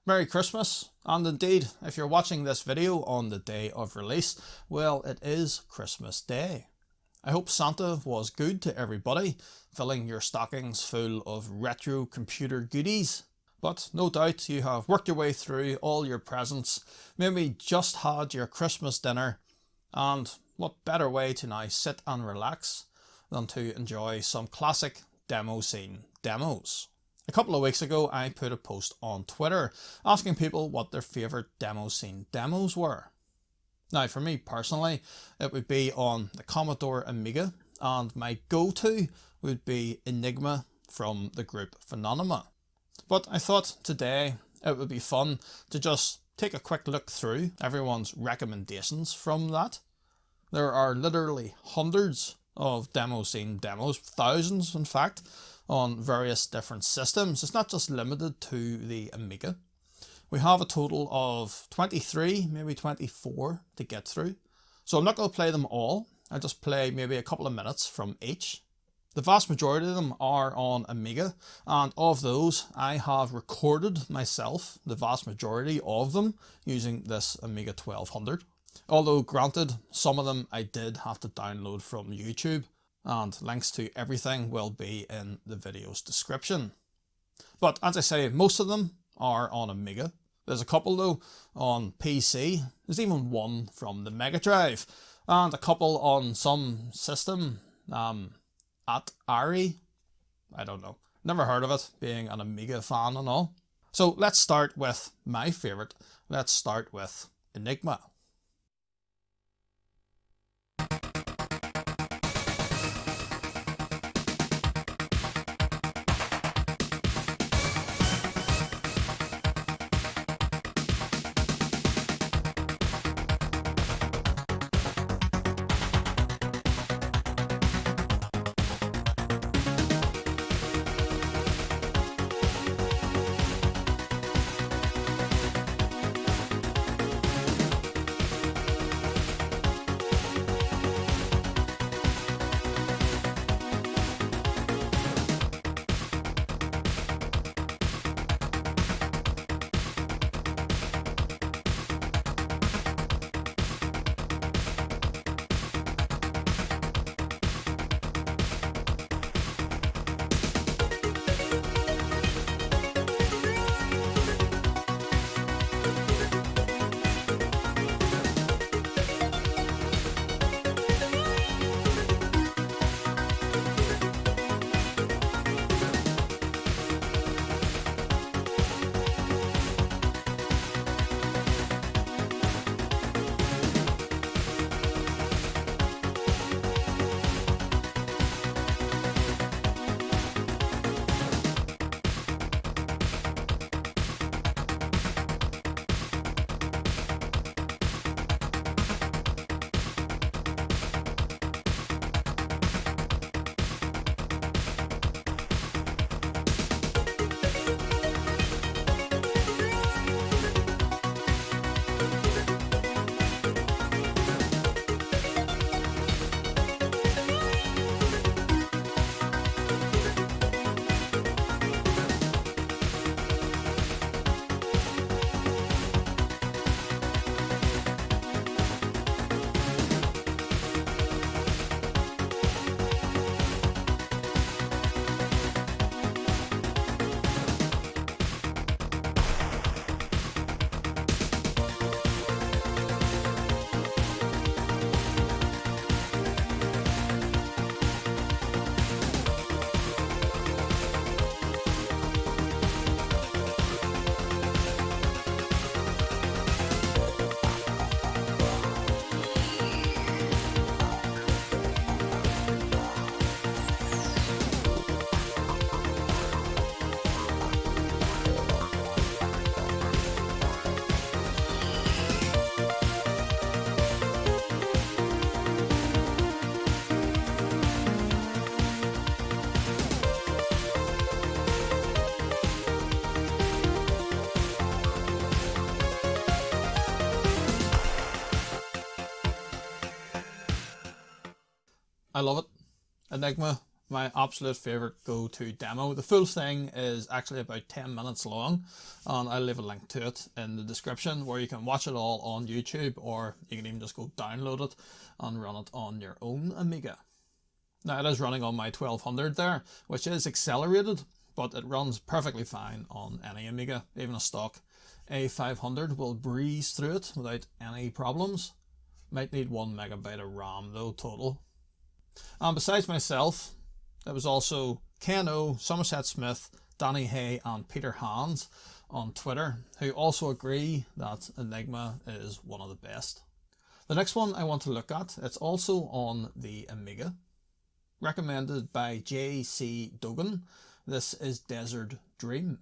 Merry Christmas, and indeed, if you're watching this video on the day of release, well, it is Christmas Day. I hope Santa was good to everybody, filling your stockings full of retro computer goodies. But no doubt you have worked your way through all your presents, maybe just had your Christmas dinner, and what better way to now sit and relax than to enjoy some classic demo scene demos. A couple of weeks ago I put a post on Twitter asking people what their favourite demo scene demos were. Now for me personally it would be on the Commodore Amiga, and my go-to would be Enigma from the group Enigma. But I thought today it would be fun to just take a quick look through everyone's recommendations from that. There are literally hundreds of demo scene demos, thousands in fact, on various different systems. It's not just limited to the Amiga. We have a total of 23, maybe 24 to get through. So I'm not going to play them all. I'll just play maybe a couple of minutes from each. The vast majority of them are on Amiga, and of those I have recorded myself the vast majority of them using this Amiga 1200. Although granted, some of them I did have to download from YouTube, and links to everything will be in the video's description. But as I say, most of them are on Amiga. There's a couple though on PC, there's even one from the Mega Drive, and a couple on some system, ARTE, I don't know, never heard of it, being an Amiga fan and all. So let's start with my favourite, let's start with Enigma. I love it. Enigma my absolute favourite go-to demo. The full thing is actually about 10 minutes long, and I'll leave a link to it in the description where you can watch it all on YouTube, or you can even just go download it and run it on your own Amiga. Now, it is running on my 1200 there, which is accelerated, but it runs perfectly fine on any Amiga. Even a stock A500 will breeze through it without any problems. Might need 1 megabyte of RAM though total. And besides myself, there was also Ken-O, Somerset Smith, Danny Hay and Peter Hans on Twitter, who also agree that Enigma is one of the best. The next one I want to look at, it's also on the Amiga. Recommended by J.C. Dogan. This is Desert Dream.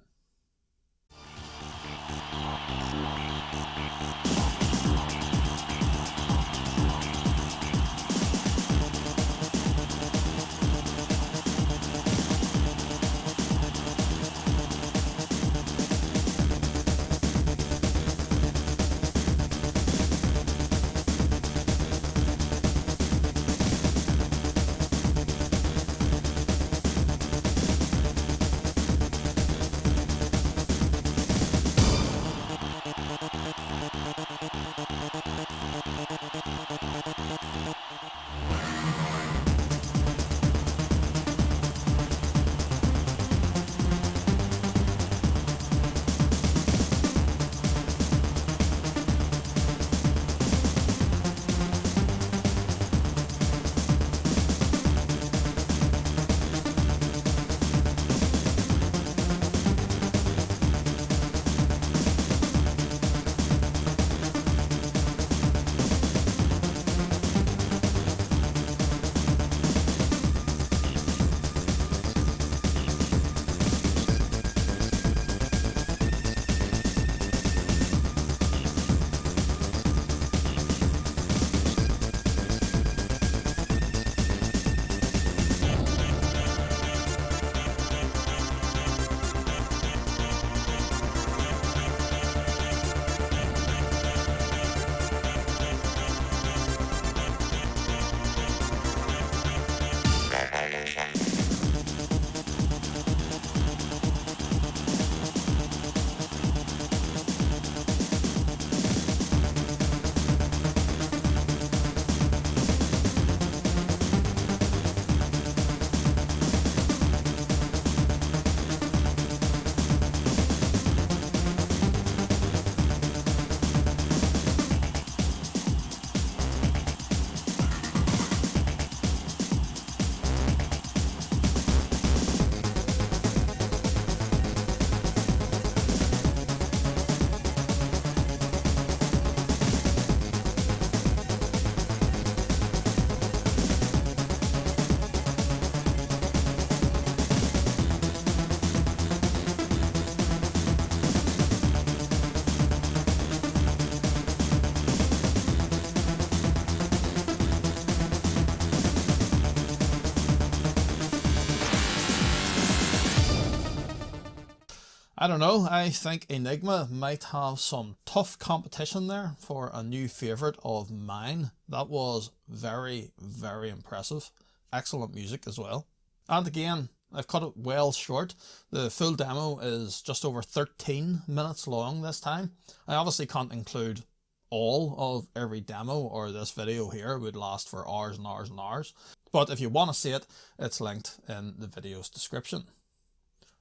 I don't know, I think Enigma might have some tough competition there for a new favourite of mine. That was very, very impressive. Excellent music as well. And again, I've cut it well short. The full demo is just over 13 minutes long this time. I obviously can't include all of every demo, or this video here would last for hours and hours and hours. But if you want to see it, it's linked in the video's description.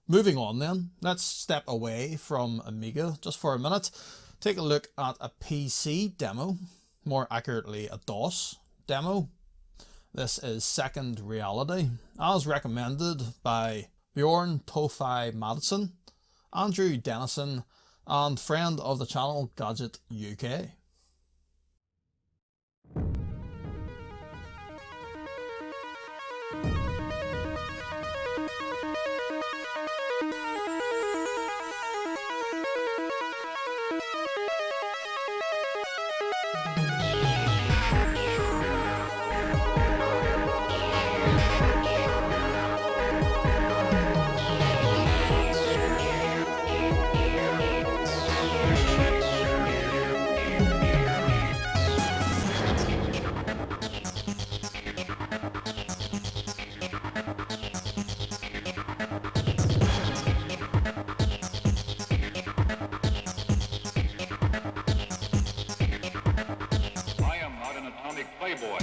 Moving on then, let's step away from Amiga just for a minute. Take a look at a PC demo, more accurately a DOS demo. This is Second Reality, as recommended by Bjorn Tofai Madsen, Andrew Dennison, and friend of the channel Gadget UK. boy.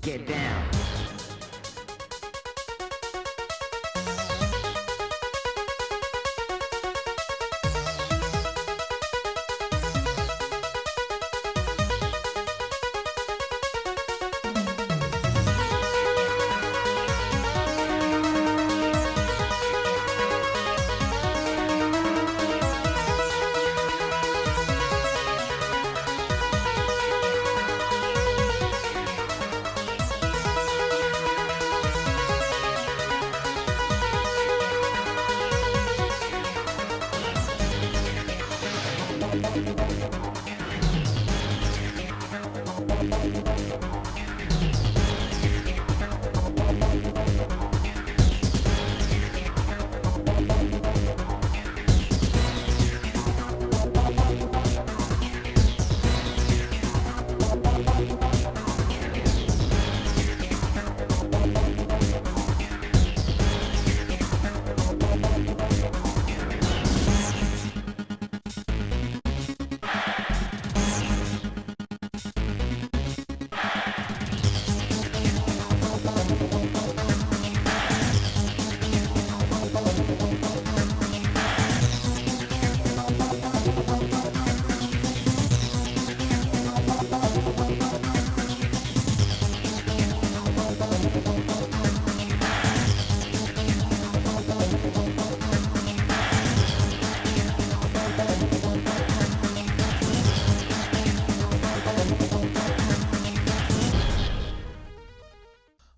Get down.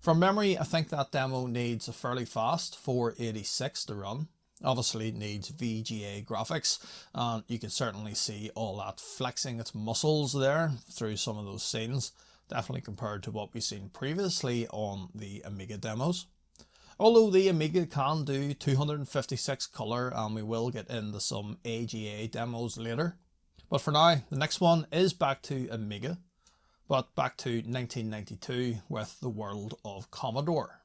From memory, I think that demo needs a fairly fast 486 to run. Obviously it needs VGA graphics, and you can certainly see all that flexing its muscles there through some of those scenes, definitely compared to what we've seen previously on the Amiga demos. Although the Amiga can do 256 colour, and we will get into some AGA demos later. But for now, the next one is back to Amiga, but back to 1992 with the world of Commodore.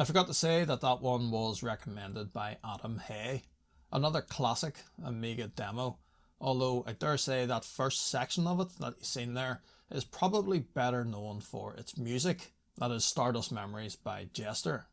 I forgot to say that that one was recommended by Adam Hay, another classic Amiga demo, although I dare say that first section of it that you've seen there is probably better known for its music, that is Stardust Memories by Jester.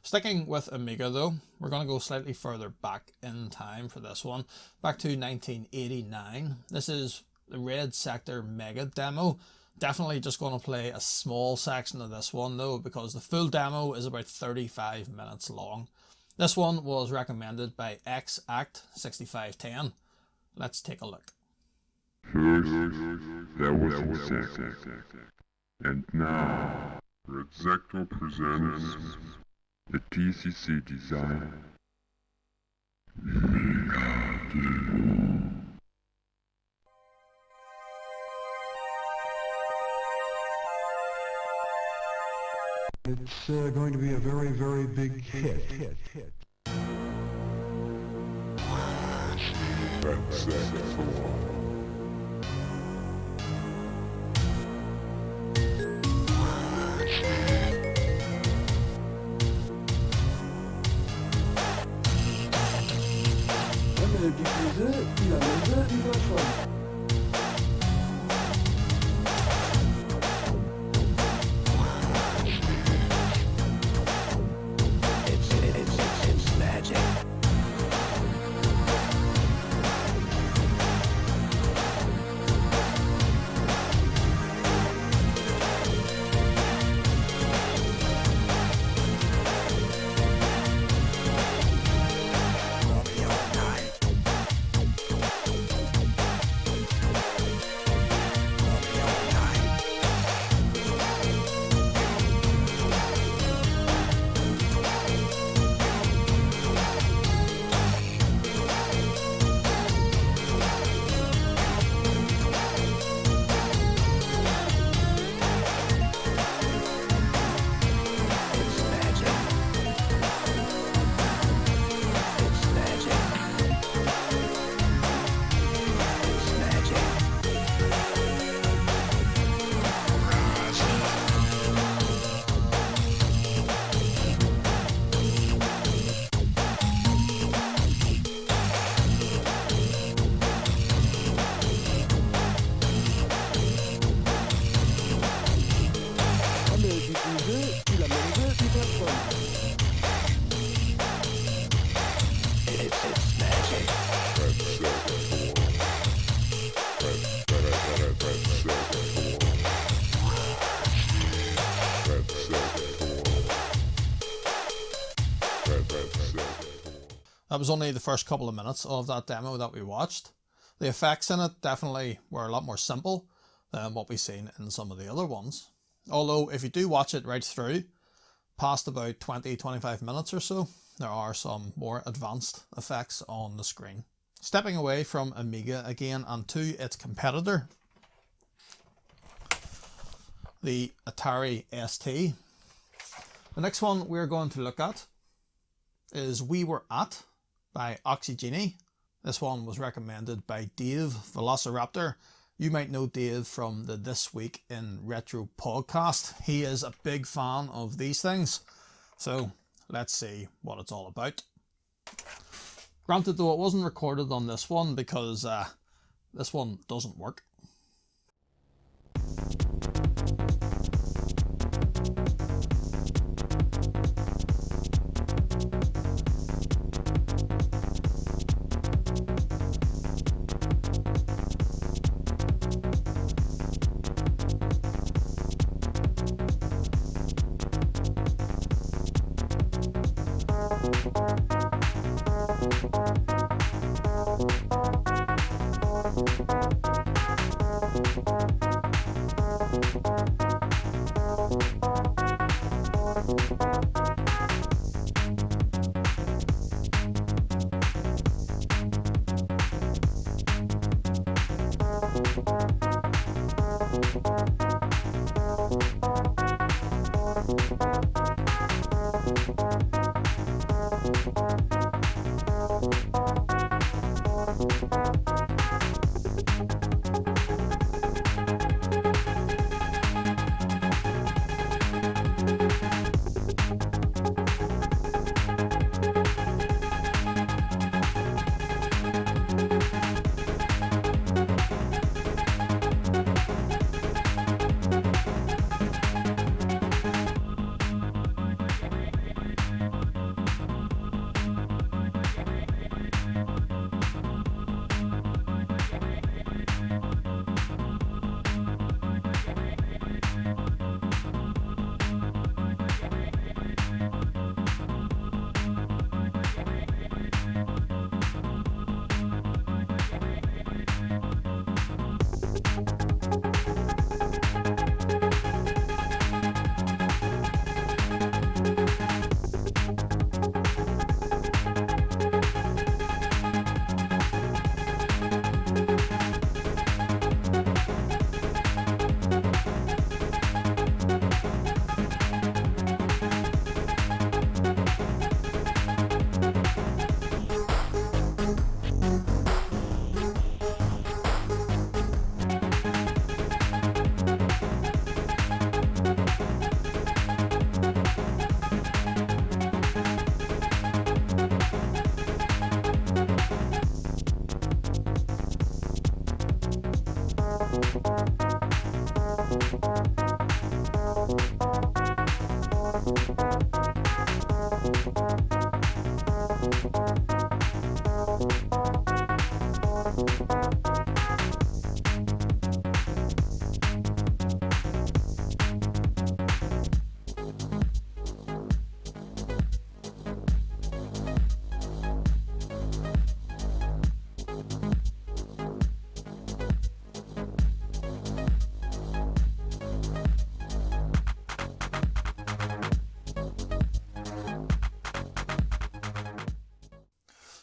Sticking with Amiga though, we're going to go slightly further back in time for this one, back to 1989. This is the Red Sector MegaDemo. Definitely just going to play a small section of this one though, because the full demo is about 35 minutes long. This one was recommended by XAct6510. Let's take a look. First, that was the sector. And now, Red Sector presents the TCC design MegaDemo. It's going to be a very, very big hit. Red Sector. It's magic. That was only the first couple of minutes of that demo that we watched. The effects in it definitely were a lot more simple than what we've seen in some of the other ones. Although if you do watch it right through, past about 20-25 minutes or so, there are some more advanced effects on the screen. Stepping away from Amiga again and to its competitor, the Atari ST. The next one we're going to look at is We Were At by Oxygene. This one was recommended by Dave Velociraptor. You might know Dave from the This Week in Retro podcast. He is a big fan of these things. So let's see what it's all about. Granted though, it wasn't recorded on this one because this one doesn't work.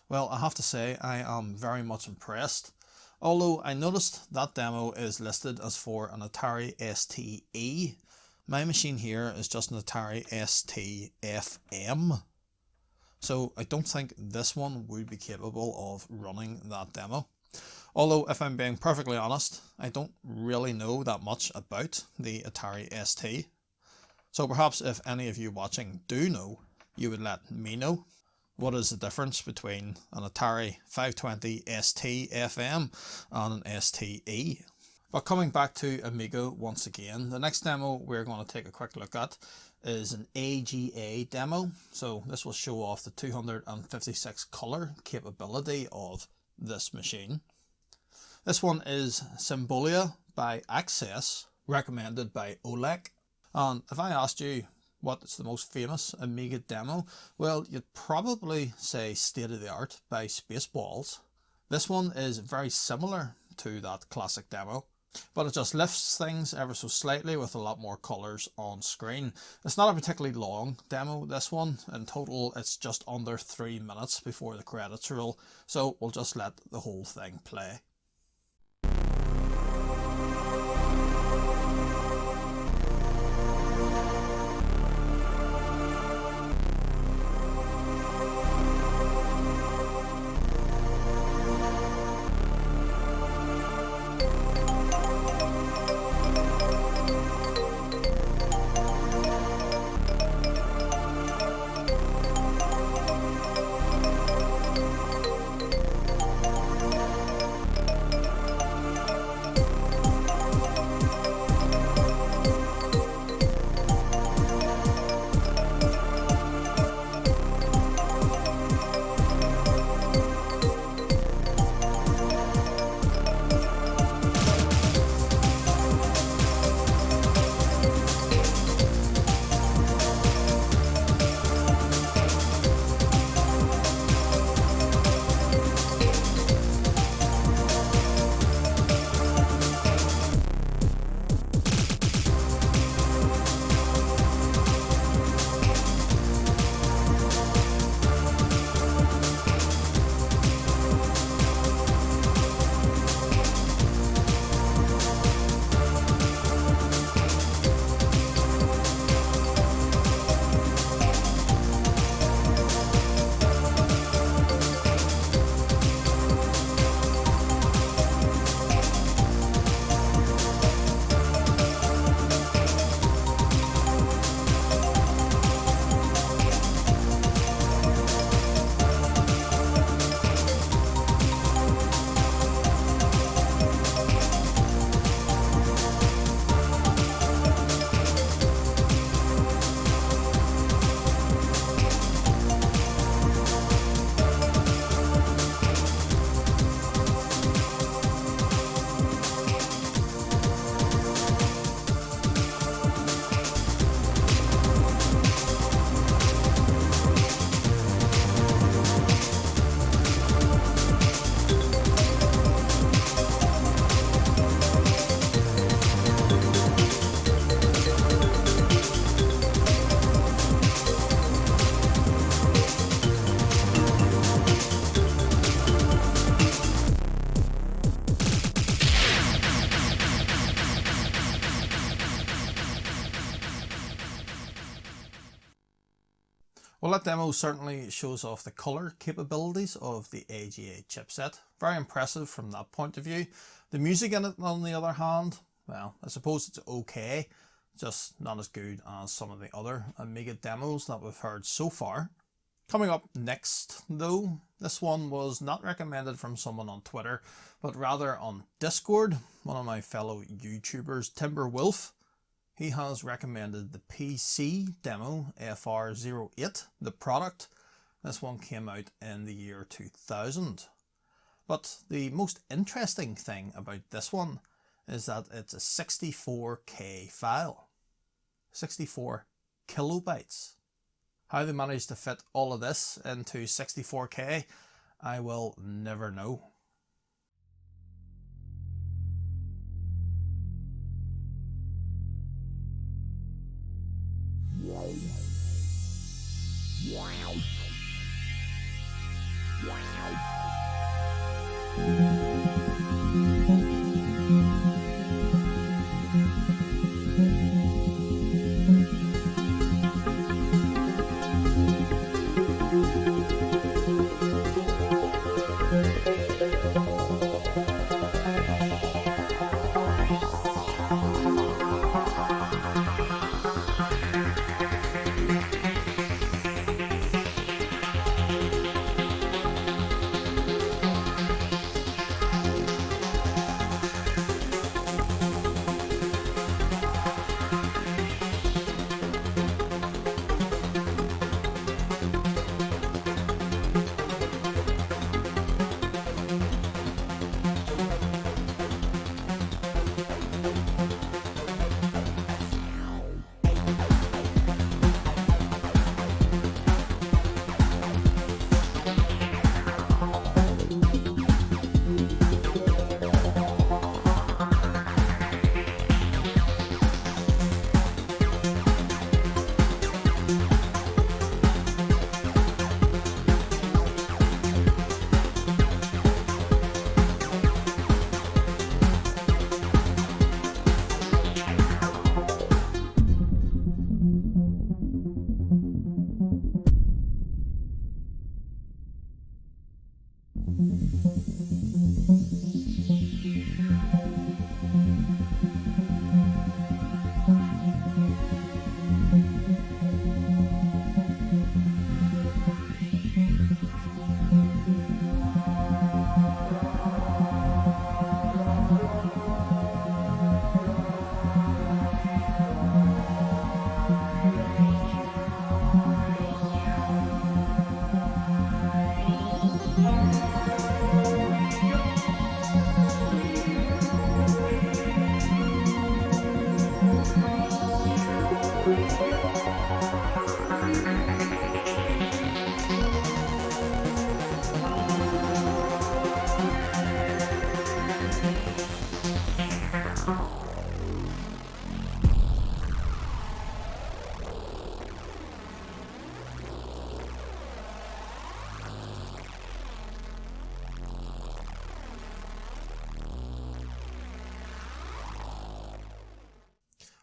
Well, I have to say I am very much impressed. Although I noticed that demo is listed as for an Atari STe. My machine here is just an Atari ST FM. So I don't think this one would be capable of running that demo. Although, if I'm being perfectly honest, I don't really know that much about the Atari ST. So perhaps if any of you watching do know, you would let me know. What is the difference between an Atari 520 ST FM and an STe? But coming back to Amiga once again, the next demo we're going to take a quick look at is an AGA demo. So this will show off the 256 colour capability of this machine. This one is Symbolia by Access, recommended by Oleg. And if I asked you what's the most famous Amiga demo, well, you'd probably say State of the Art by Spaceballs. This one is very similar to that classic demo, but it just lifts things ever so slightly with a lot more colours on screen. It's not a particularly long demo, this one. In total, it's just under 3 minutes before the credits roll, so we'll just let the whole thing play. Well, that demo certainly shows off the colour capabilities of the AGA chipset. Very impressive from that point of view. The music in it, on the other hand, well, I suppose it's okay, just not as good as some of the other Amiga demos that we've heard so far. Coming up next, though, this one was not recommended from someone on Twitter, but rather on Discord. One of my fellow YouTubers, Timber Wolf, he has recommended the PC demo FR08, the product. This one came out in the year 2000. But the most interesting thing about this one is that it's a 64K file. 64 kilobytes. How they managed to fit all of this into 64K, I will never know.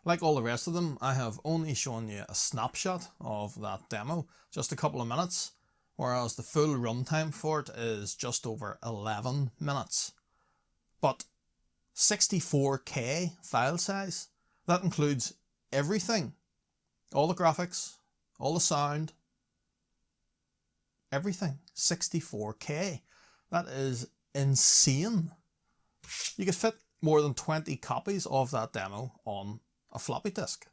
Like all the rest of them, I have only shown you a snapshot of that demo, just a couple of minutes, whereas the full runtime for it is just over 11 minutes. But 64K file size, that includes everything. All the graphics, all the sound, everything. 64K. That is insane. You could fit more than 20 copies of that demo on a floppy disk.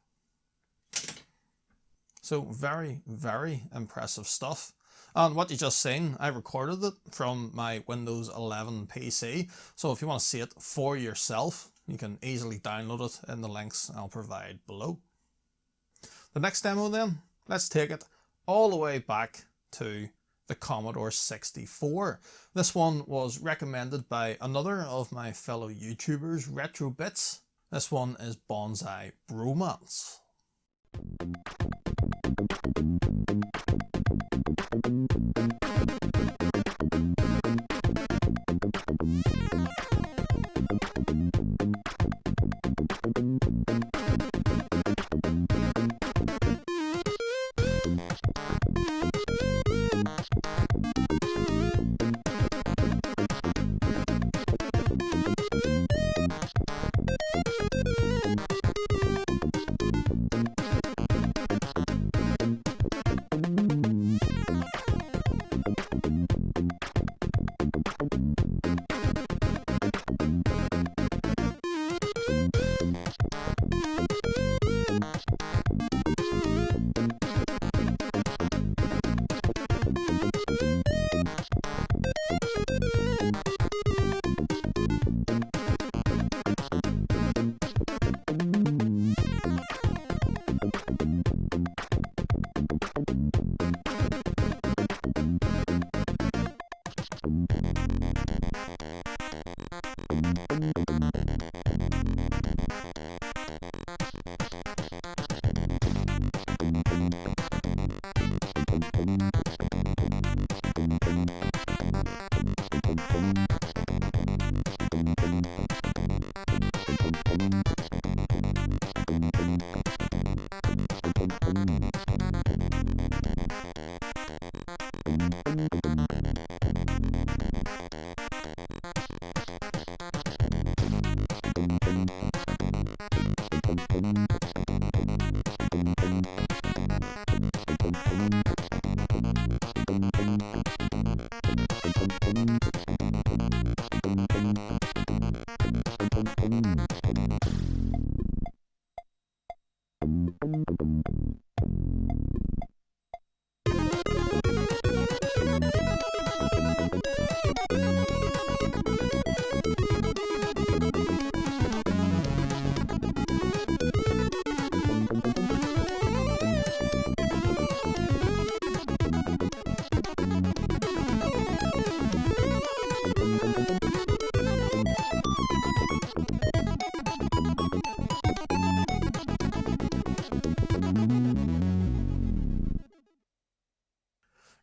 So very, very impressive stuff. And what you just seen, I recorded it from my Windows 11 PC. So if you want to see it for yourself, you can easily download it in the links I'll provide below. The next demo then, let's take it all the way back to the Commodore 64. This one was recommended by another of my fellow YouTubers, Retro Bits. This one is Bonzai Bromance.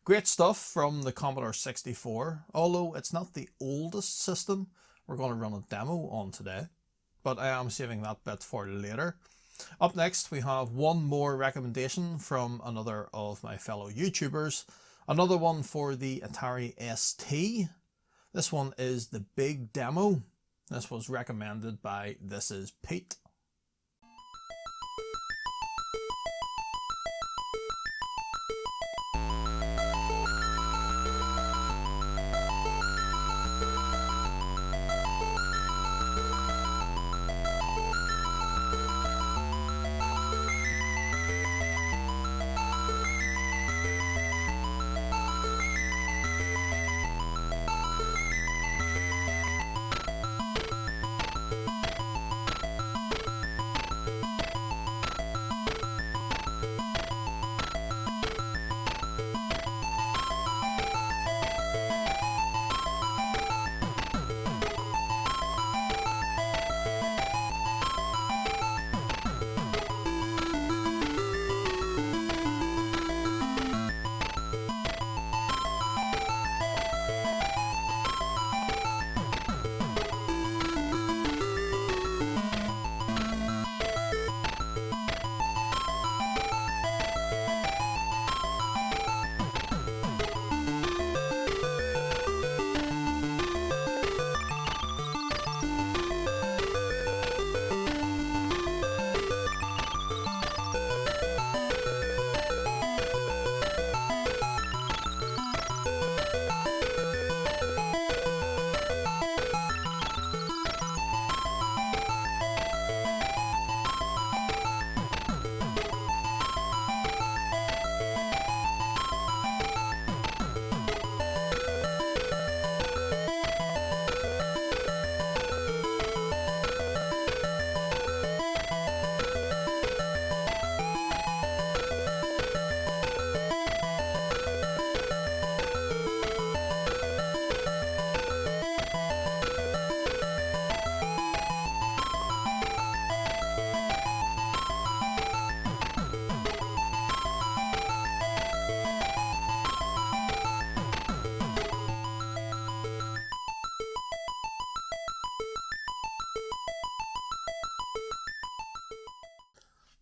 Great stuff from the Commodore 64, although it's not the oldest system we're going to run a demo on today, but I am saving that bit for later. Up next we have one more recommendation from another of my fellow YouTubers, another one for the Atari ST. This one is the Big Demo. This was recommended by This Is Pete.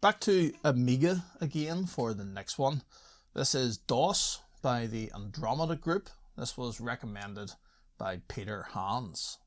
Back to Amiga again for the next one. This is D.O.S by the Andromeda group. This was recommended by Peter Hans.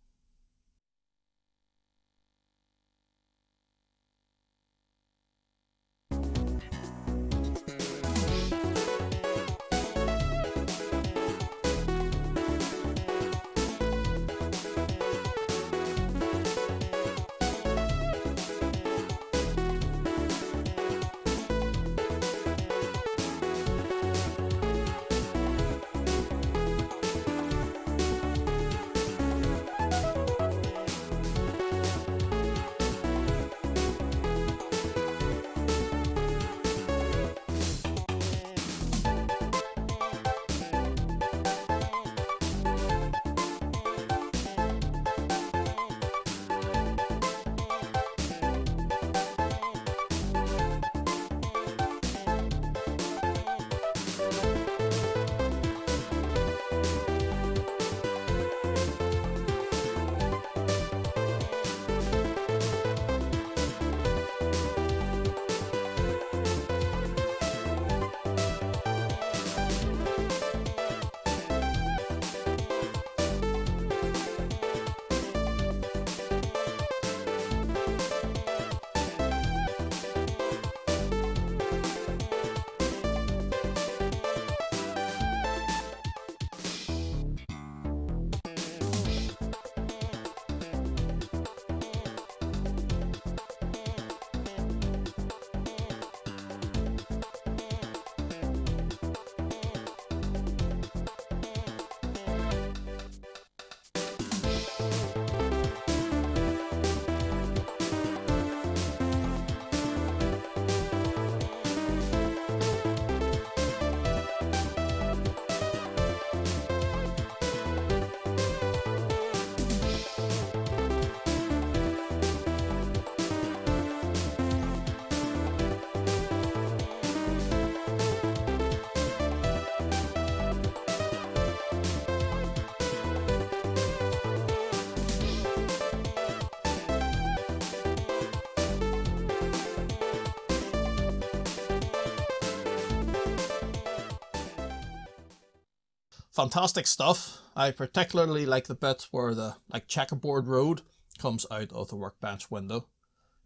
Fantastic stuff. I particularly like the bit where the checkerboard road comes out of the workbench window.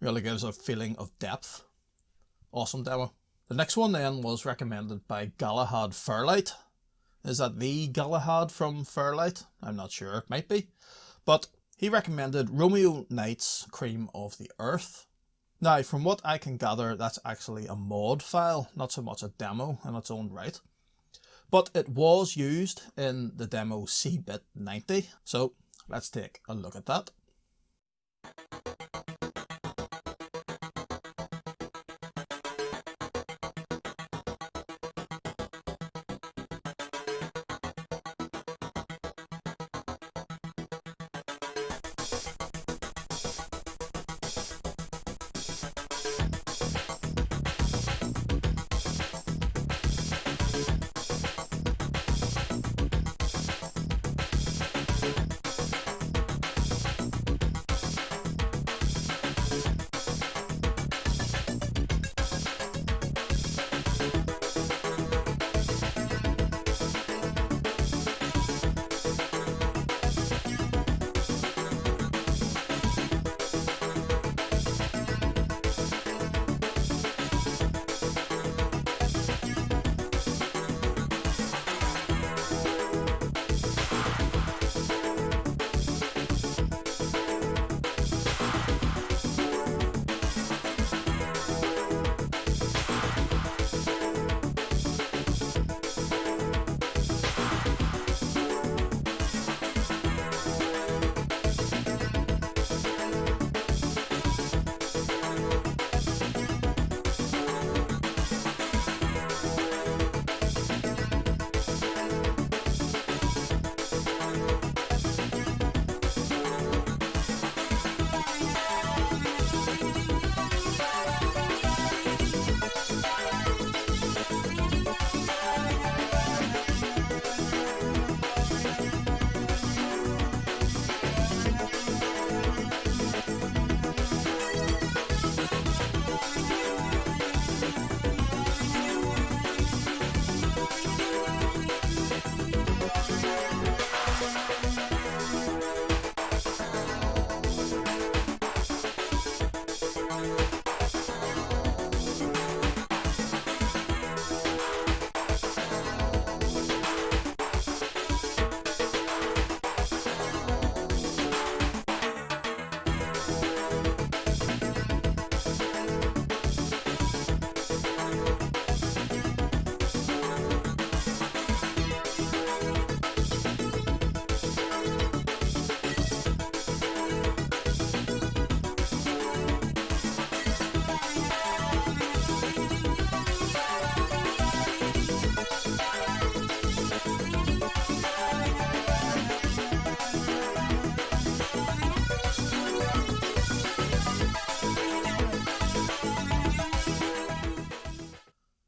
Really gives a feeling of depth. Awesome demo. The next one then was recommended by Galahad Fairlight. Is that the Galahad from Fairlight? I'm not sure, it might be. But he recommended Romeo Knight's Cream of the Earth. Now, from what I can gather, that's actually a mod file, not so much a demo in its own right. But it was used in the demo Cebit 90, so let's take a look at that.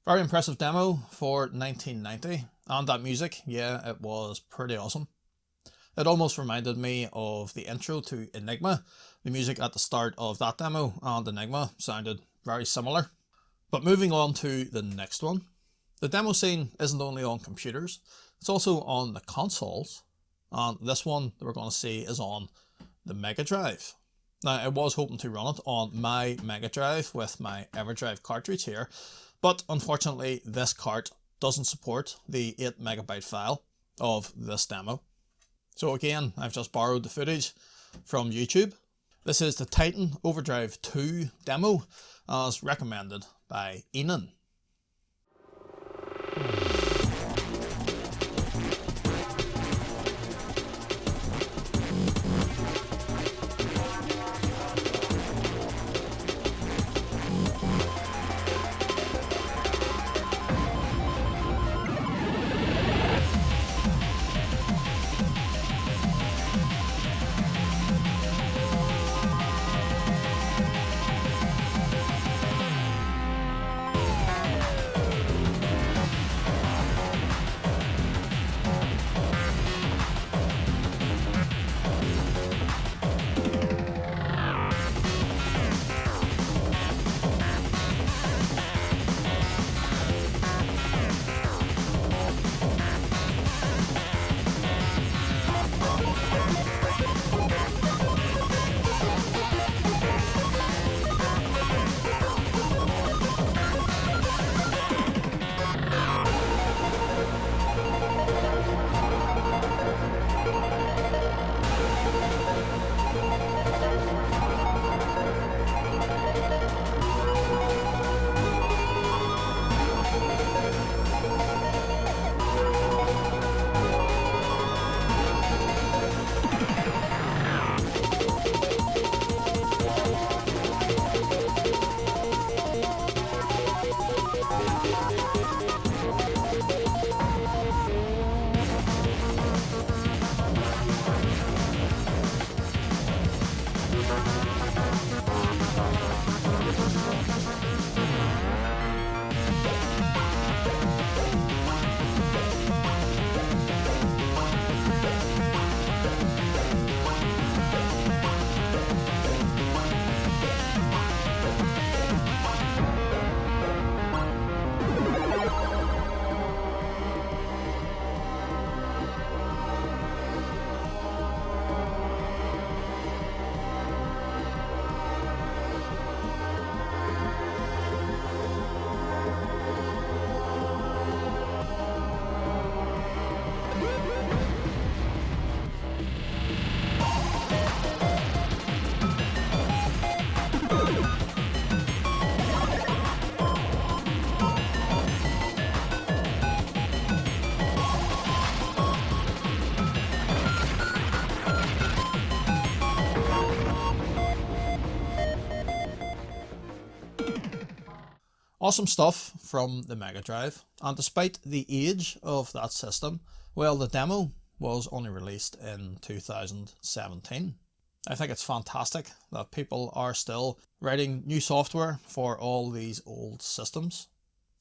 Very impressive demo for 1990, and that music, yeah, it was pretty awesome. It almost reminded me of the intro to Enigma. The music at the start of that demo and Enigma sounded very similar. But moving on to the next one. The demo scene isn't only on computers, it's also on the consoles, and this one that we're going to see is on the Mega Drive. Now, I was hoping to run it on my Mega Drive with my Overdrive cartridge here, but unfortunately this cart doesn't support the 8 megabyte file of this demo. So again, I've just borrowed the footage from YouTube. This is the Titan Overdrive 2 demo as recommended by Enan. Awesome stuff from the Mega Drive, and despite the age of that system, well, the demo was only released in 2017. I think it's fantastic that people are still writing new software for all these old systems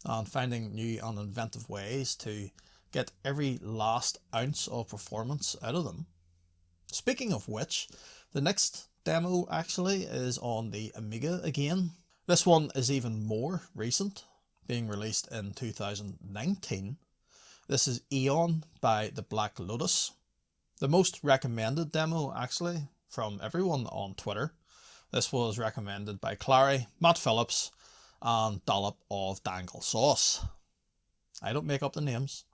and finding new and inventive ways to get every last ounce of performance out of them. Speaking of which, the next demo actually is on the Amiga again. This one is even more recent, being released in 2019. This is Eon by the Black Lotus. The most recommended demo actually from everyone on Twitter. This was recommended by Clary, Matt Phillips and Dollop of Dangle Sauce. I don't make up the names.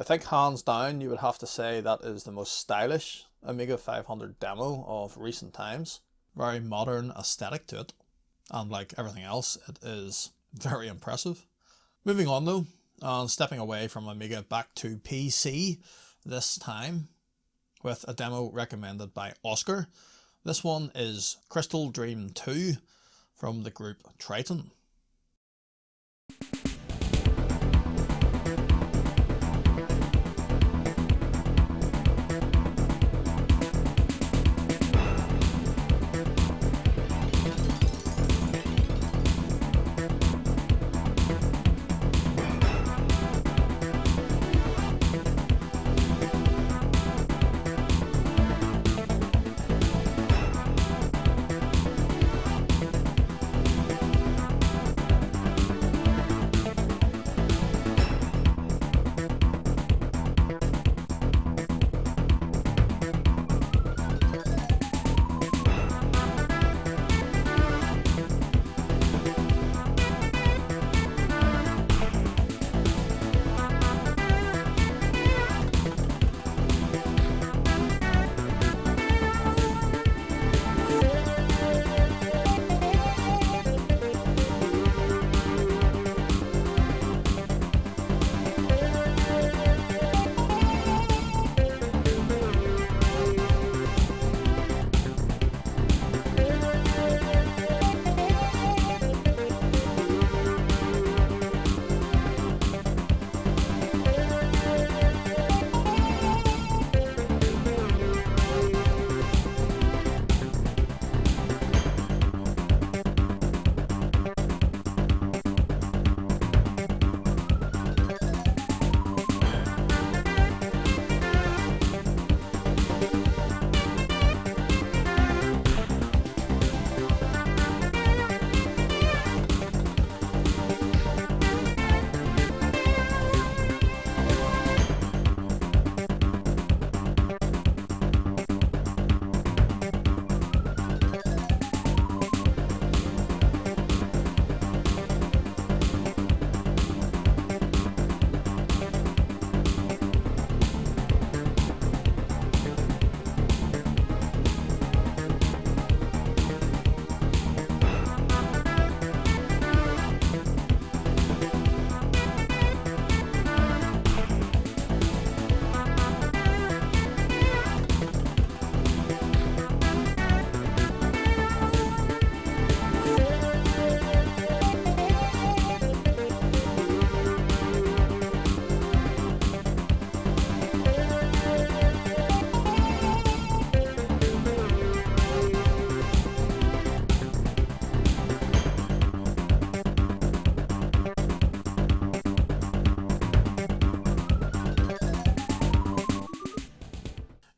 I think hands down you would have to say that is the most stylish Amiga 500 demo of recent times. Very modern aesthetic to it, and like everything else it is very impressive. Moving on though, and stepping away from Amiga back to PC this time with a demo recommended by Oscar. This one is Crystal Dream 2 from the group Triton.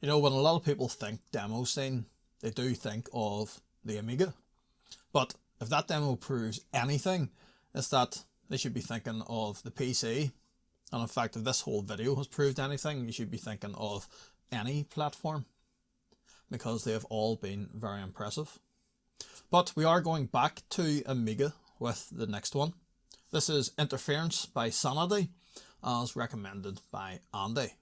You know, when a lot of people think demoscene, they do think of the Amiga. But if that demo proves anything, it's that they should be thinking of the PC. And in fact, if this whole video has proved anything, you should be thinking of any platform, because they have all been very impressive. But we are going back to Amiga with the next one. This is Interference by Sanity, as recommended by Andy.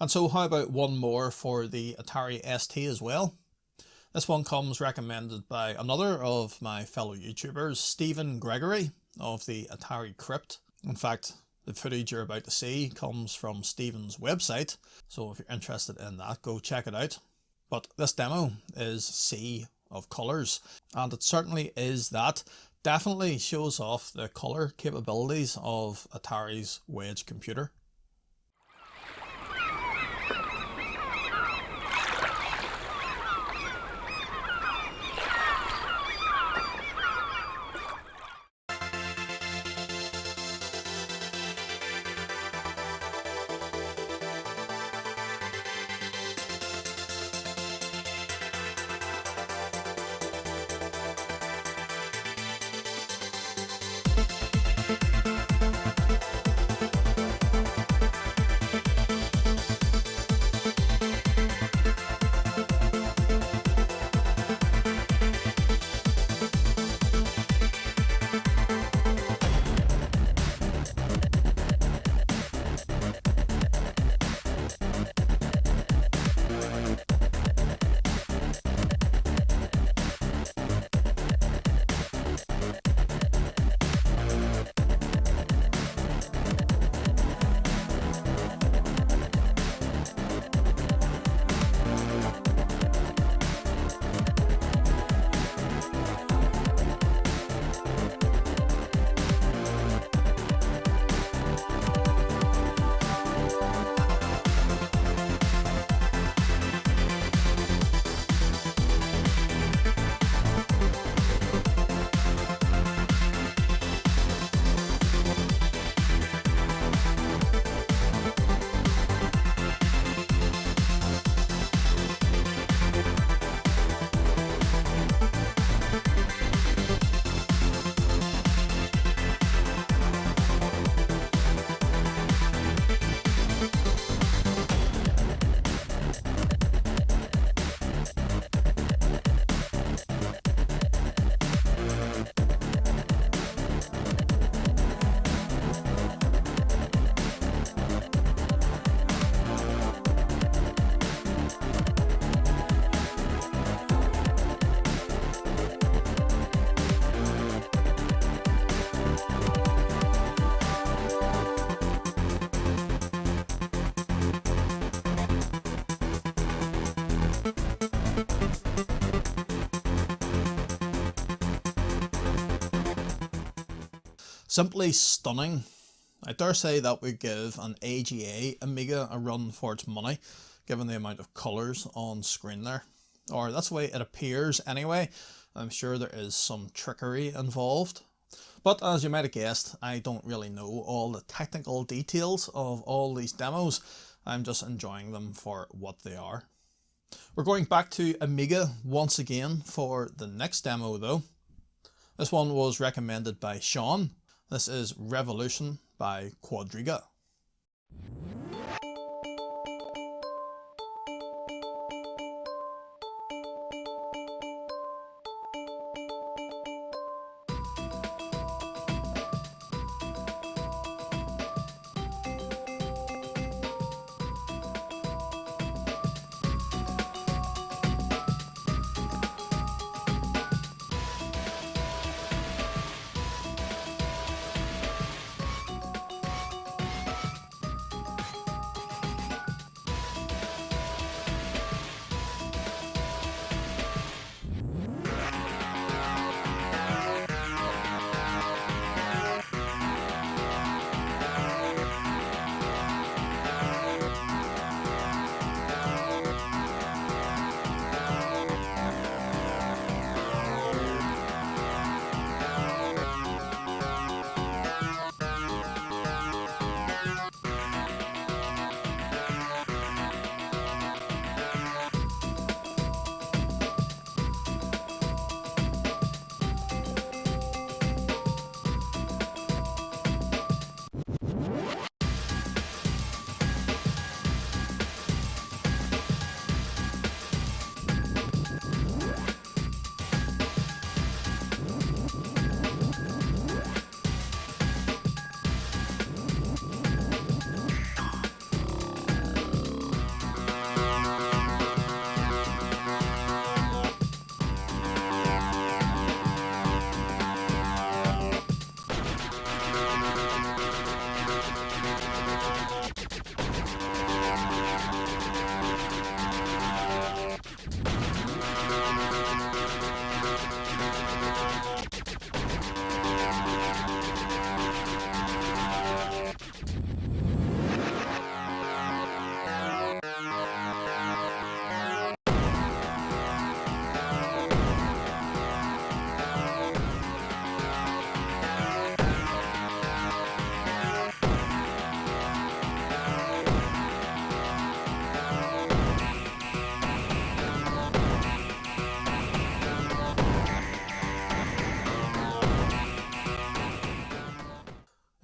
And so how about one more for the Atari ST as well? This one comes recommended by another of my fellow YouTubers, Stephen Gregory of the Atari Crypt. In fact, the footage you're about to see comes from Stephen's website, so if you're interested in that, go check it out. But this demo is Sea of Colours, and it certainly is that. Definitely shows off the colour capabilities of Atari's Wedge computer. Simply stunning. I dare say that would give an AGA Amiga a run for its money, given the amount of colours on screen there. Or that's the way it appears anyway. I'm sure there is some trickery involved. But as you might have guessed, I don't really know all the technical details of all these demos. I'm just enjoying them for what they are. We're going back to Amiga once again for the next demo though. This one was recommended by Sean. This is Revolution by Quadriga.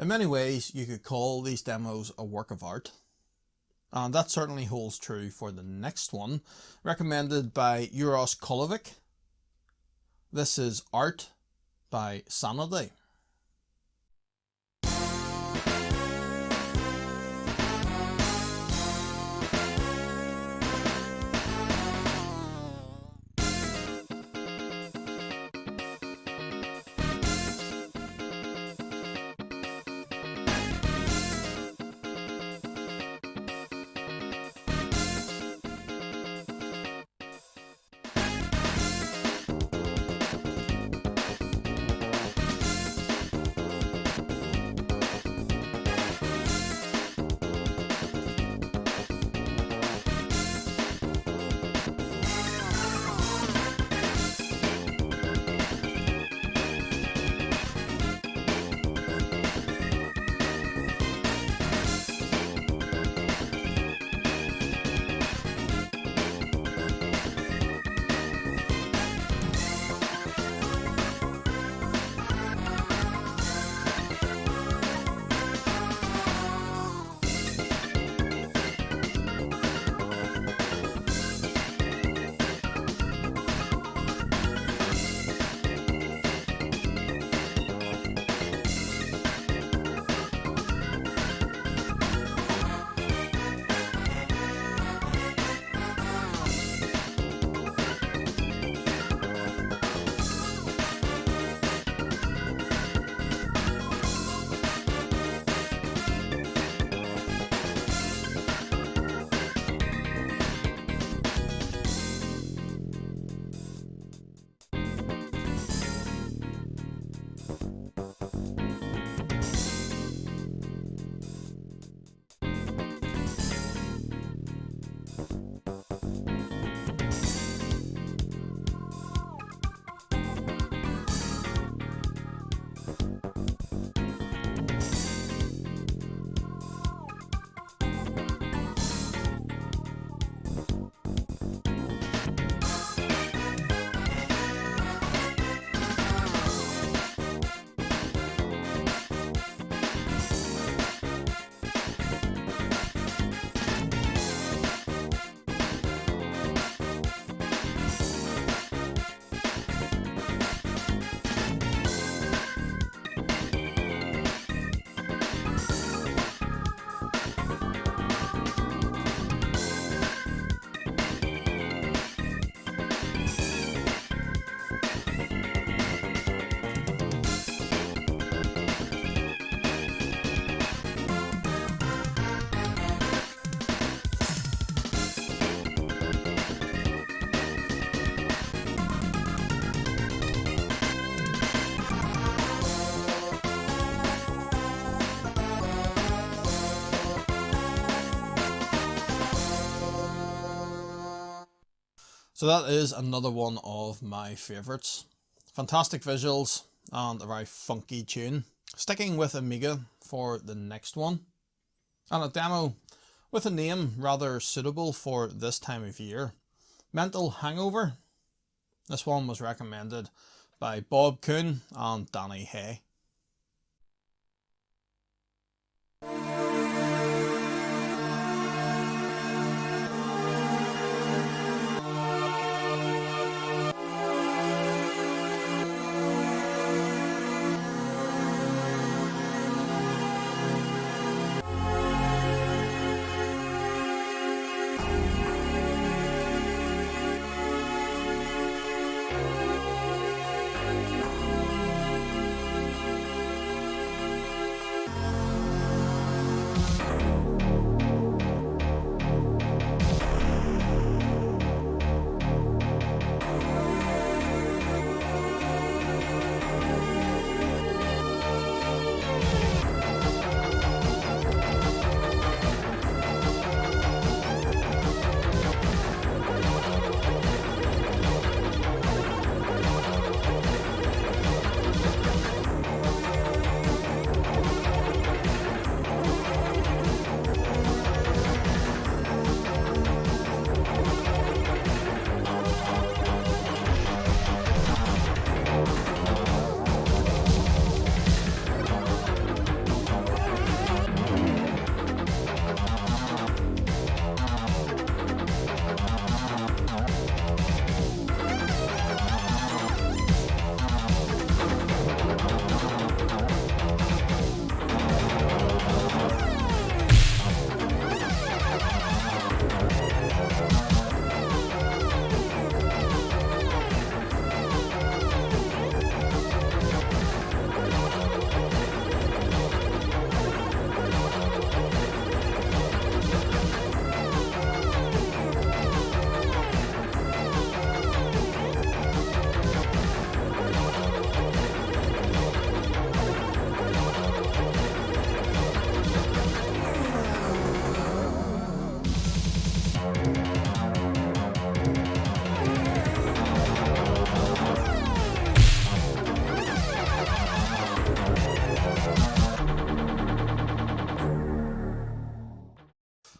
In many ways, you could call these demos a work of art. And that certainly holds true for the next one, recommended by Uros Kolovic. This is ARTE by Sanity. So that is another one of my favourites. Fantastic visuals and a very funky tune. Sticking with Amiga for the next one. And a demo with a name rather suitable for this time of year. Mental Hangover. This one was recommended by Bob Kuhn and Danny Hay.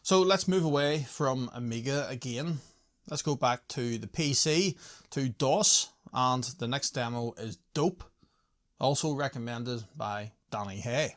So let's move away from Amiga again. Let's go back to the PC, to D.O.S, and the next demo is Dope, also recommended by Danny Hay.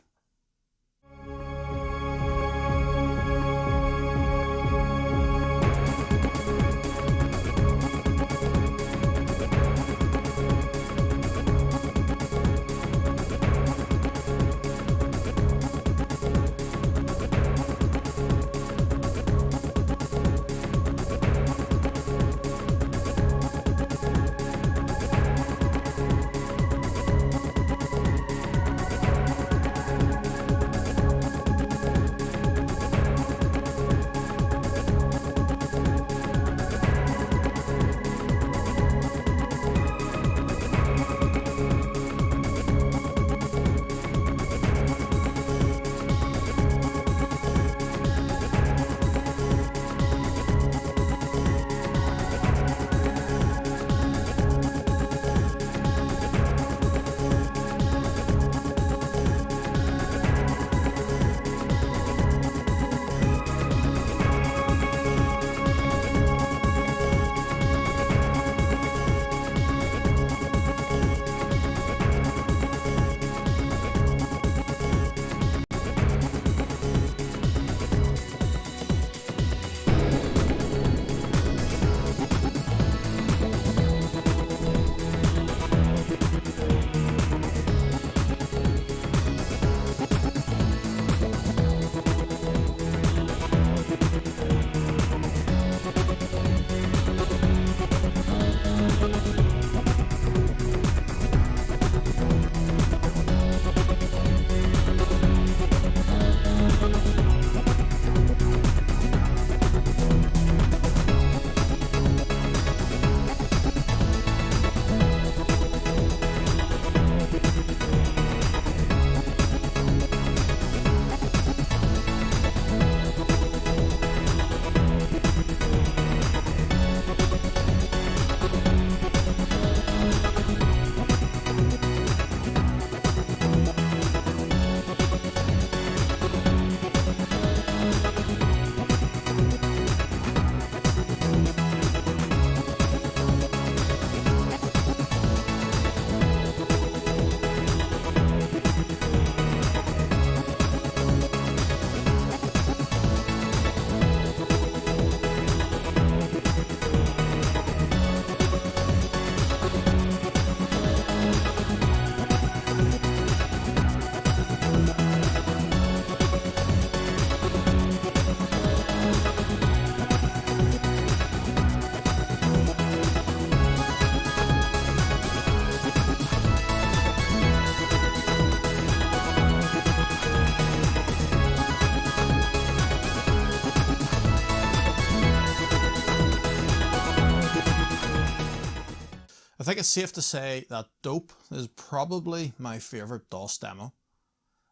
think it's safe to say that Dope is probably my favourite DOS demo.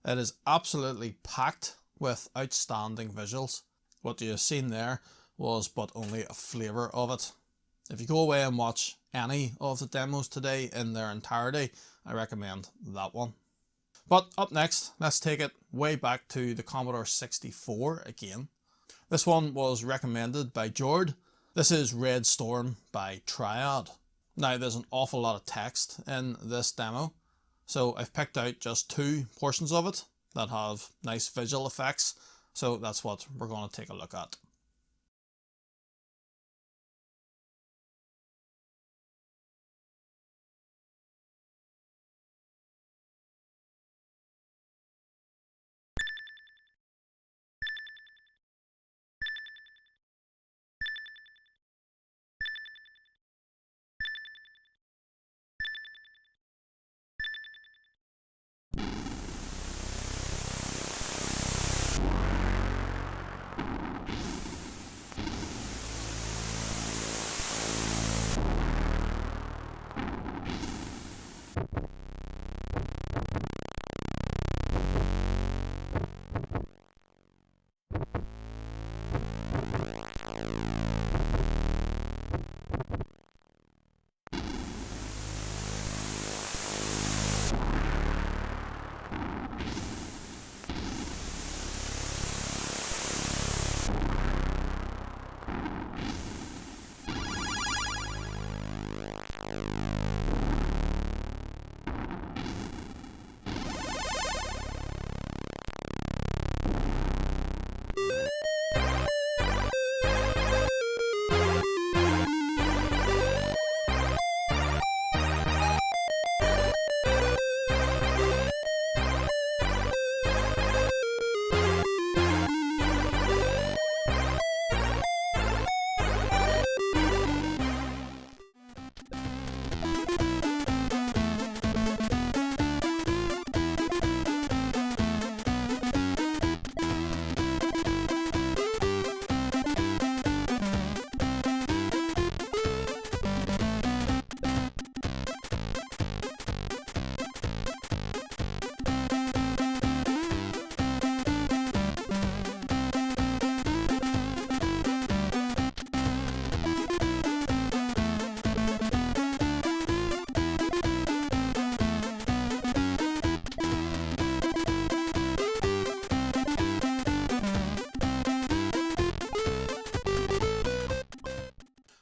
It is absolutely packed with outstanding visuals. What you have seen there was but only a flavour of it. If you go away and watch any of the demos today in their entirety, I recommend that one. But up next, let's take it way back to the Commodore 64 again. This one was recommended by Jord. This is Red Storm by Triad. Now there's an awful lot of text in this demo, so I've picked out just 2 portions of it that have nice visual effects, so that's what we're going to take a look at.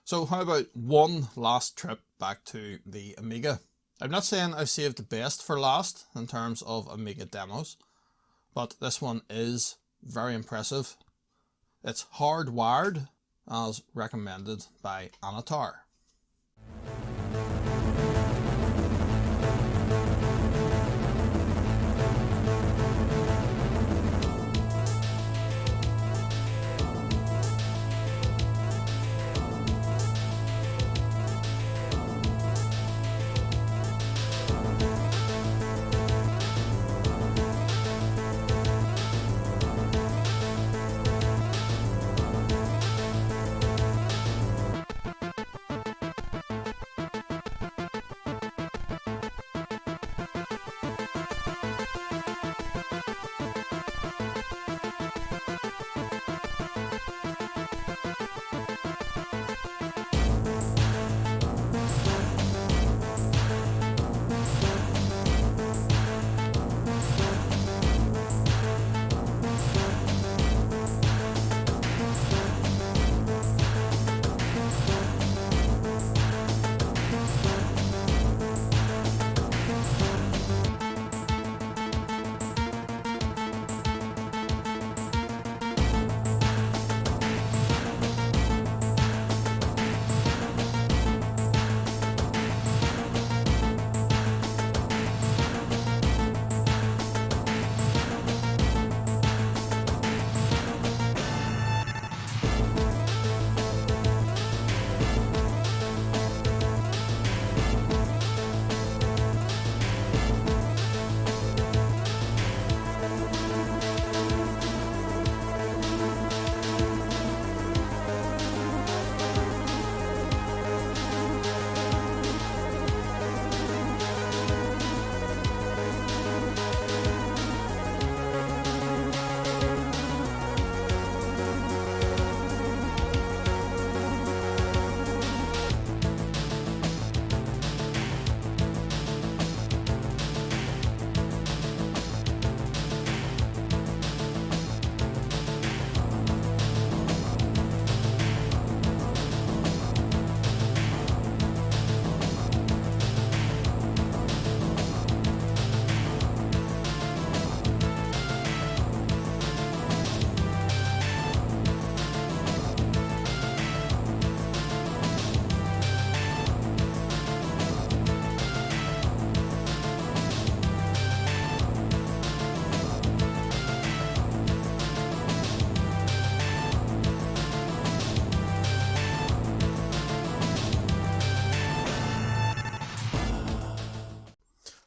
So how about one last trip back to the Amiga? I'm not saying I've saved the best for last in terms of Amiga demos, but this one is very impressive. It's Hardwired, as recommended by Anatar.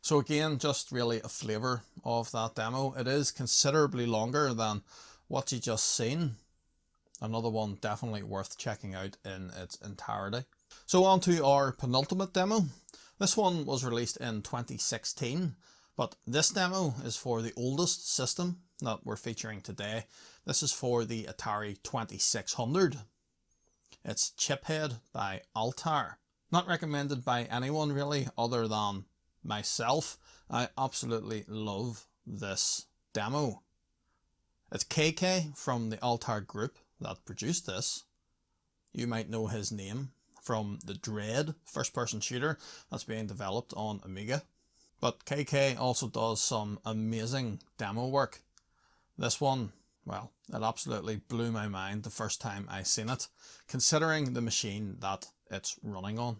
So again, just really a flavour of that demo. It is considerably longer than what you just seen. Another one definitely worth checking out in its entirety. So on to our penultimate demo. This one was released in 2016, but this demo is for the oldest system that we're featuring today. This is for the Atari 2600. It's Chiphead by ARTE. Not recommended by anyone really other than myself. I absolutely love this demo. It's KK from the ARTE group that produced this. You might know his name from the Dread first-person shooter that's being developed on Amiga. But KK also does some amazing demo work. This one, well, it absolutely blew my mind the first time I seen it, considering the machine that it's running on.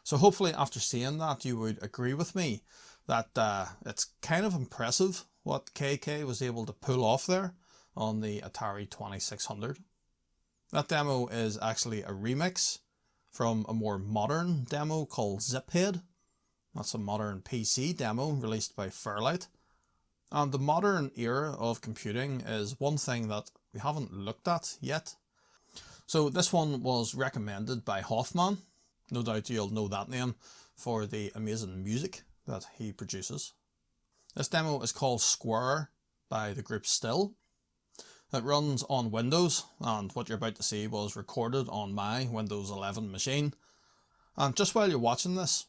So hopefully after seeing that you would agree with me that it's kind of impressive what KK was able to pull off there on the Atari 2600. That demo is actually a remix from a more modern demo called Chiphead. That's a modern PC demo released by Fairlight. And the modern era of computing is one thing that we haven't looked at yet. So this one was recommended by Hoffman. No doubt you'll know that name for the amazing music that he produces. This demo is called Square by the group Still. It runs on Windows, and what you're about to see was recorded on my Windows 11 machine. And just while you're watching this,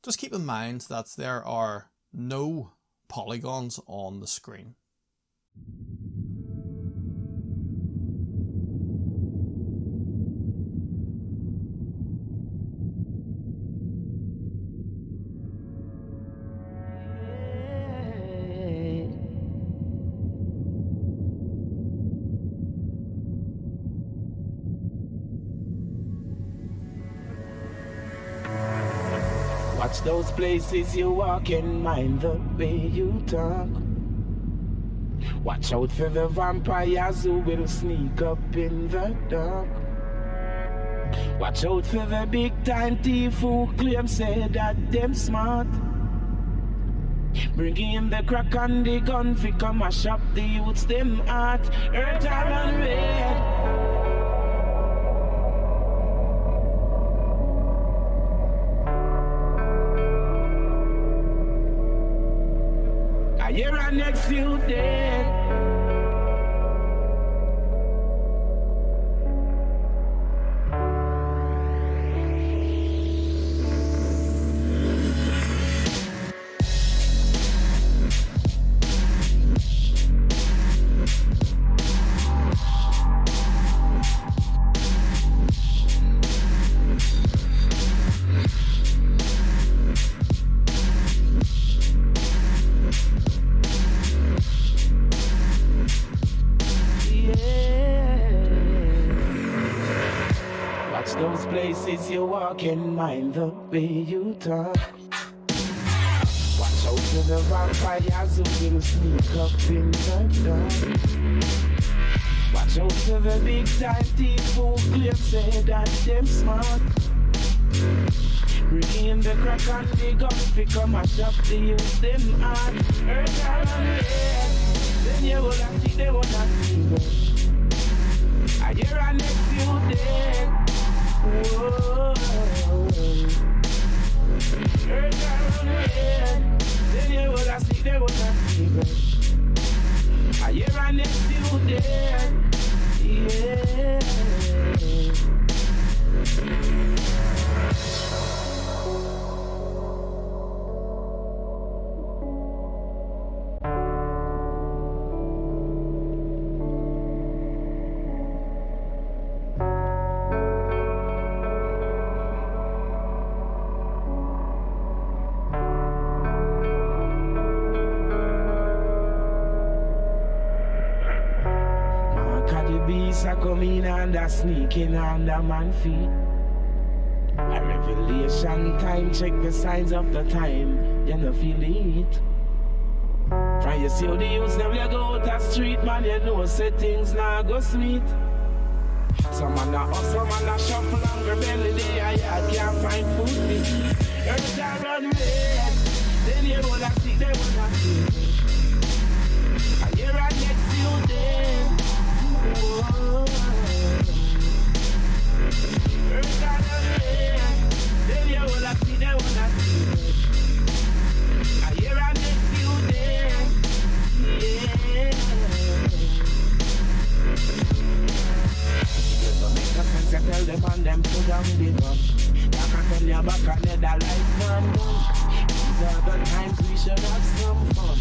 just keep in mind that there are no polygons on the screen. Watch those places you walk in, mind the way you talk. Watch out for the vampires who will sneak up in the dark. Watch out for the big time thief who claim say that them smart. Bring in the crack and the gun fi come mash up the youths them heart. Earth and red. A year and next you dead. Those places you walk and mind the way you talk. Watch out for the vampires who will sneak up in the dark. Watch out for the big time thief who claim say that them smart. Bring in the crack and the gun fi come and shop the use them hard. Earth and red, then you will have see they will not see them. A year and next you dead. Whoa. Earth and red, then you will have see they will not see them. A year and next you dead. Yeah. I come in and a sneaking under man feet. A revelation time, check the signs of the time, you know feel it. From you see how the youths them you go out the street, man, you know say things now go sweet. Some man a hustle, man a shuffle and rebel day, I can't find food to eat. Earth a run red, then you wanna see, they wanna see. A year and next you dead. Whoa. Earth and red, then you wanna see, they wanna see. A year and next you dead. Yeah. Doesn't make no sense to tell them and them put down the gun. I can tell you back another life man. These are the times we should have some fun.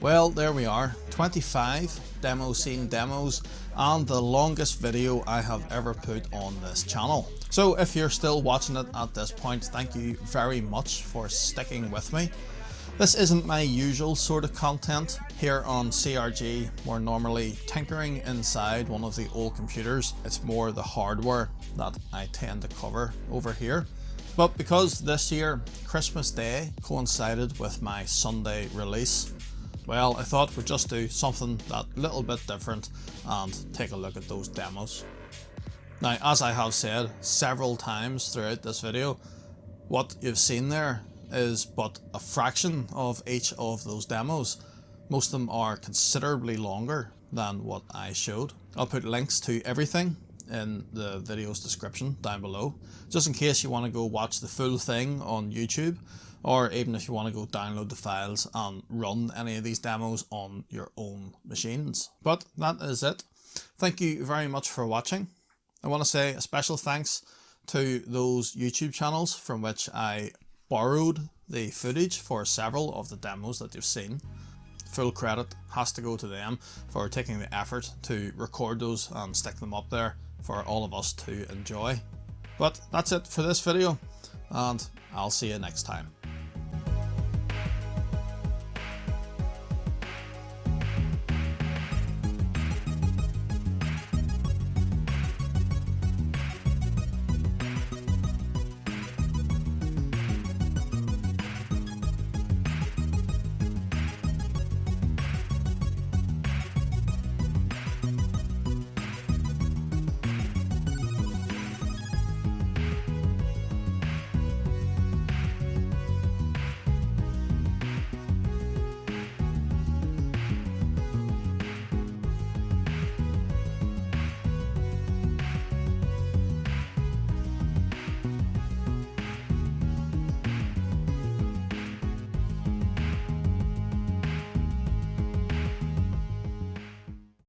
Well, there we are, 25 demo scene demos and the longest video I have ever put on this channel. So if you're still watching it at this point, thank you very much for sticking with me. This isn't my usual sort of content. Here on CRG, we're normally tinkering inside one of the old computers. It's more the hardware that I tend to cover over here. But because this year, Christmas Day, coincided with my Sunday release, well, I thought we'd just do something that little bit different and take a look at those demos. Now, as I have said several times throughout this video, what you've seen there is but a fraction of each of those demos. Most of them are considerably longer than what I showed. I'll put links to everything in the video's description down below, just in case you want to go watch the full thing on YouTube, or even if you want to go download the files and run any of these demos on your own machines. But that is it. Thank you very much for watching. I want to say a special thanks to those YouTube channels from which I borrowed the footage for several of the demos that you've seen. Full credit has to go to them for taking the effort to record those and stick them up there for all of us to enjoy. But that's it for this video, and I'll see you next time.